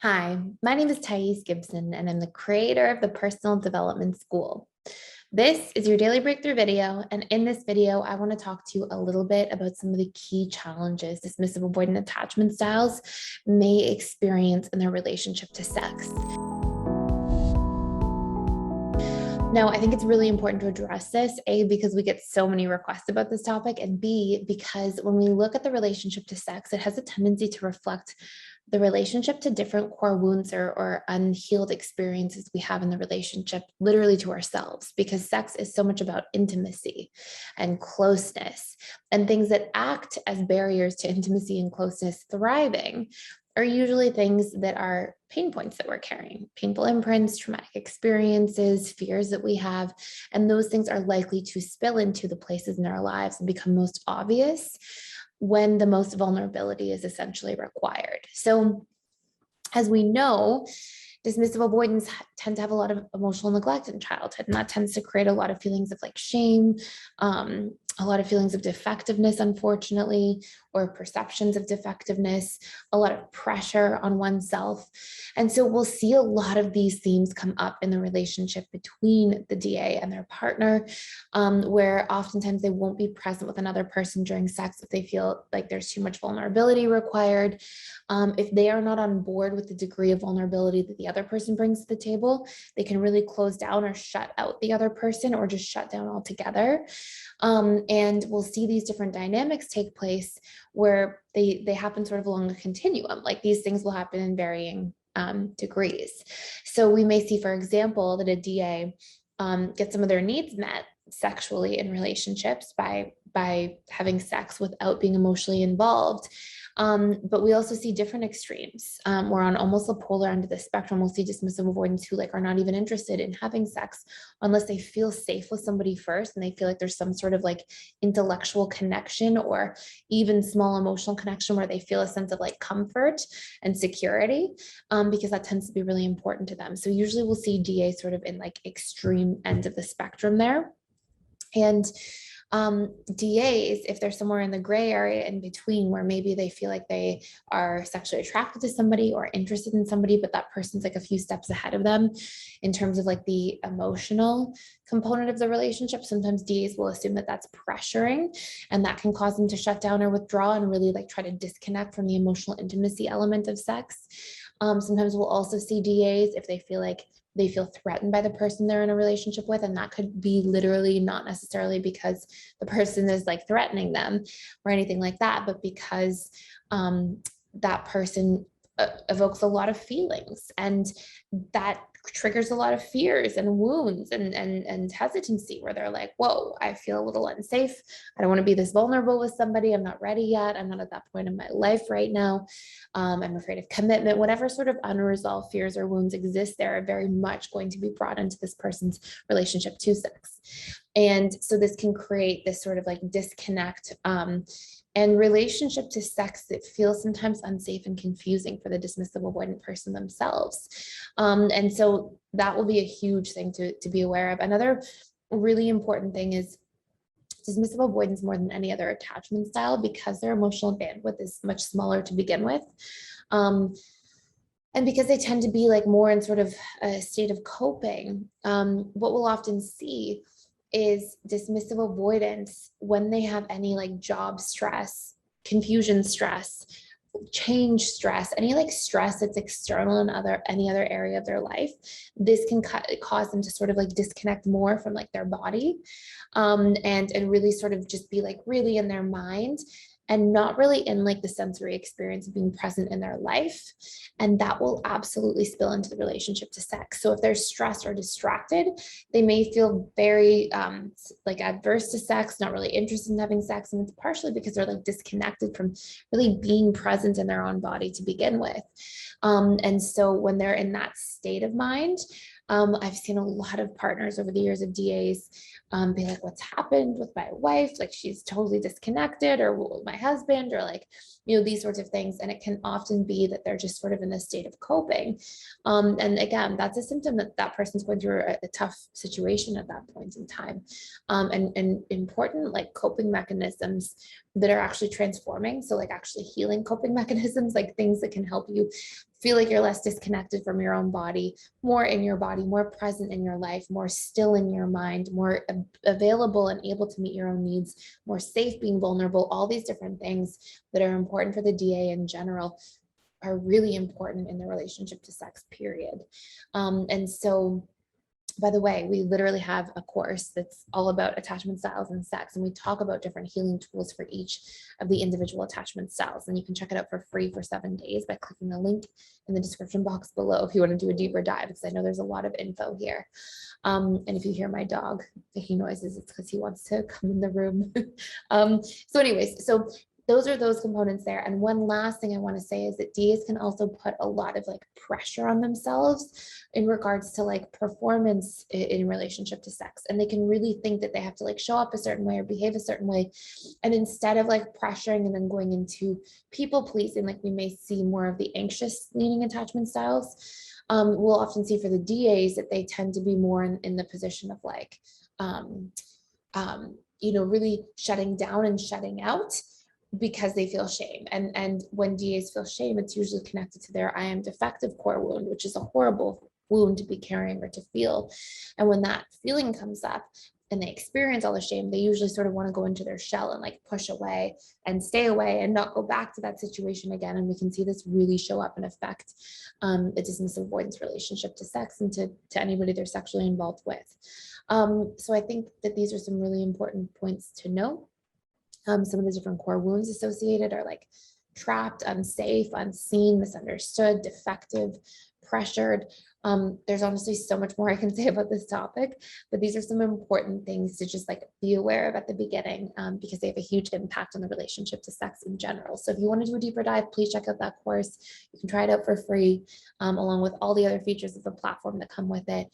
Hi, my name is Gibson, and I'm the creator of the Personal Development School. This is your daily breakthrough video, and in this video, I want to talk to you a little bit about some of the key challenges dismissive avoidant attachment styles may experience in their relationship to sex. Now, I think it's really important to address this, A, because we get so many requests about this topic, and B, because when we look at the relationship to sex, it has a tendency to reflect the relationship to different core wounds or unhealed experiences we have in the relationship, literally to ourselves, because sex is so much about intimacy and closeness, and things that act as barriers to intimacy and closeness thriving are usually things that are pain points that we're carrying, painful imprints, traumatic experiences, fears that we have, and those things are likely to spill into the places in our lives and become most obvious when the most vulnerability is essentially required. So, as we know, dismissive avoidants tend to have a lot of emotional neglect in childhood, and that tends to create a lot of feelings of like shame, a lot of feelings of defectiveness, unfortunately, or perceptions of defectiveness, a lot of pressure on oneself. And so we'll see a lot of these themes come up in the relationship between the DA and their partner, where oftentimes they won't be present with another person during sex if they feel like there's too much vulnerability required. If they are not on board with the degree of vulnerability that the other person brings to the table, they can really close down or shut out the other person or just shut down altogether. And we'll see these different dynamics take place where they happen sort of along a continuum. Like these things will happen in varying degrees. So we may see, for example, that a DA gets some of their needs met sexually in relationships by having sex without being emotionally involved. But we also see different extremes. We're on almost the polar end of the spectrum. We'll see dismissive avoidants who are not even interested in having sex unless they feel safe with somebody first and they feel like there's some sort of intellectual connection or even small emotional connection where they feel a sense of comfort and security, because that tends to be really important to them. So usually we'll see DA sort of in extreme end of the spectrum there. And DAs, if they're somewhere in the gray area in between, where maybe they feel like they are sexually attracted to somebody or interested in somebody, but that person's a few steps ahead of them in terms of the emotional component of the relationship, sometimes DAs will assume that that's pressuring, and that can cause them to shut down or withdraw and really try to disconnect from the emotional intimacy element of sex. Sometimes we'll also see DAs if they feel threatened by the person they're in a relationship with, and that could be literally not necessarily because the person is threatening them or anything like that, but because that person evokes a lot of feelings, and that triggers a lot of fears and wounds and hesitancy, where they're like, whoa, I feel a little unsafe. I don't want to be this vulnerable with somebody. I'm not ready yet. I'm not at that point in my life right now. I'm afraid of commitment. Whatever sort of unresolved fears or wounds exist there are very much going to be brought into this person's relationship to sex. And so this can create this sort of disconnect and relationship to sex that feels sometimes unsafe and confusing for the dismissive avoidant person themselves. And so that will be a huge thing to be aware of. Another really important thing is dismissive avoidance, more than any other attachment style, because their emotional bandwidth is much smaller to begin with. And because they tend to be more in sort of a state of coping, what we'll often see is dismissive avoidance when they have any job stress, confusion stress, change stress, any stress that's external in any other area of their life. This can cause them to sort of disconnect more from their body, and really sort of just be really in their mind and not really in the sensory experience of being present in their life. And that will absolutely spill into the relationship to sex. So if they're stressed or distracted, they may feel very adverse to sex, not really interested in having sex. And it's partially because they're disconnected from really being present in their own body to begin with. And so when they're in that state of mind, I've seen a lot of partners over the years of DAs be like, what's happened with my wife? She's totally disconnected, or with my husband, or these sorts of things. And it can often be that they're just sort of in a state of coping. And again, that's a symptom that that person's going through a tough situation at that point in time. And important coping mechanisms that are actually transforming. So actually healing coping mechanisms, things that can help you feel like you're less disconnected from your own body, more in your body, more present in your life, more still in your mind, more available and able to meet your own needs, more safe being vulnerable, all these different things that are important for the DA in general are really important in the relationship to sex, period. And so, by the way, we literally have a course that's all about attachment styles and sex, and we talk about different healing tools for each of the individual attachment styles. And you can check it out for free for 7 days by clicking the link in the description box below if you want to do a deeper dive, because I know there's a lot of info here. And if you hear my dog making noises, it's because he wants to come in the room. So anyways, so those are those components there. And one last thing I want to say is that DAs can also put a lot of like pressure on themselves in regards to like performance in relationship to sex. And they can really think that they have to like show up a certain way or behave a certain way. And instead of like pressuring and then going into people pleasing, like we may see more of the anxious leaning attachment styles, we'll often see for the DAs that they tend to be more in the position of like, really shutting down and shutting out, because they feel shame. And when DAs feel shame, it's usually connected to their I am defective core wound, which is a horrible wound to be carrying or to feel. And when that feeling comes up and they experience all the shame, they usually sort of want to go into their shell and like push away and stay away and not go back to that situation again. And we can see this really show up and affect a dismissive avoidance relationship to sex and to anybody they're sexually involved with. So I think that these are some really important points to know. Some of the different core wounds associated are like trapped, unsafe, unseen, misunderstood, defective, pressured. There's honestly so much more I can say about this topic, but these are some important things to just like be aware of at the beginning, because they have a huge impact on the relationship to sex in general. So if you want to do a deeper dive, please check out that course. You can try it out for free, along with all the other features of the platform that come with it.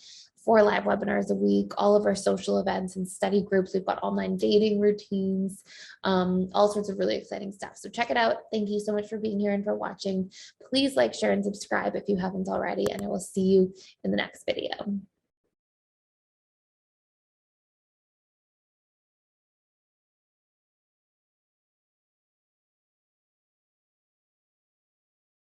4 live webinars a week, all of our social events and study groups. We've got online dating routines, all sorts of really exciting stuff. So check it out. Thank you so much for being here and for watching. Please like, share, and subscribe if you haven't already, and I will see you in the next video.